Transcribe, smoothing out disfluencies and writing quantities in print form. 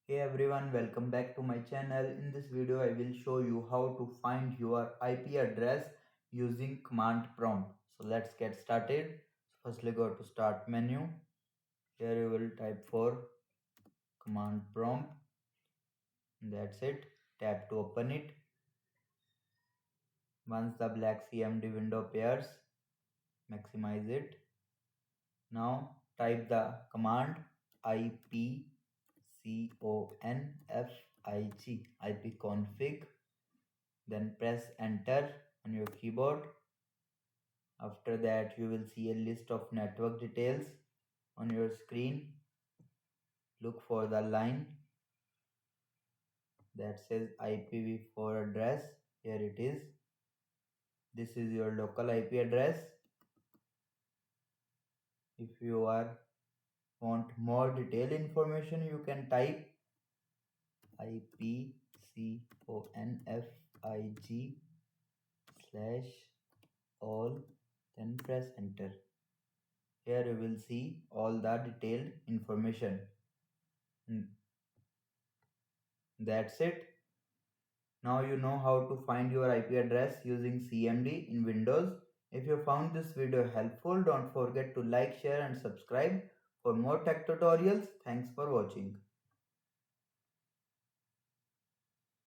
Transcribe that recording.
Hey everyone, welcome back to my channel. In this video, I will show you how to find your IP address using command prompt. So let's get started. Firstly, go to start menu. Here you will type for command prompt. That's it. Tap to open it. Once the black CMD window appears, maximize it. Now type the command ipconfig ipconfig, then press enter on your keyboard. After that, you will see a list of network details on your screen. Look for the line that says IPv4 address. Here it is. This is your local IP address. If you want more detailed information, you can type ipconfig slash all, then press enter. Here you will see all the detailed information. That's it. Now you know how to find your IP address using CMD in Windows. If you found this video helpful, don't forget to like, share and subscribe for more tech tutorials. Thanks for watching.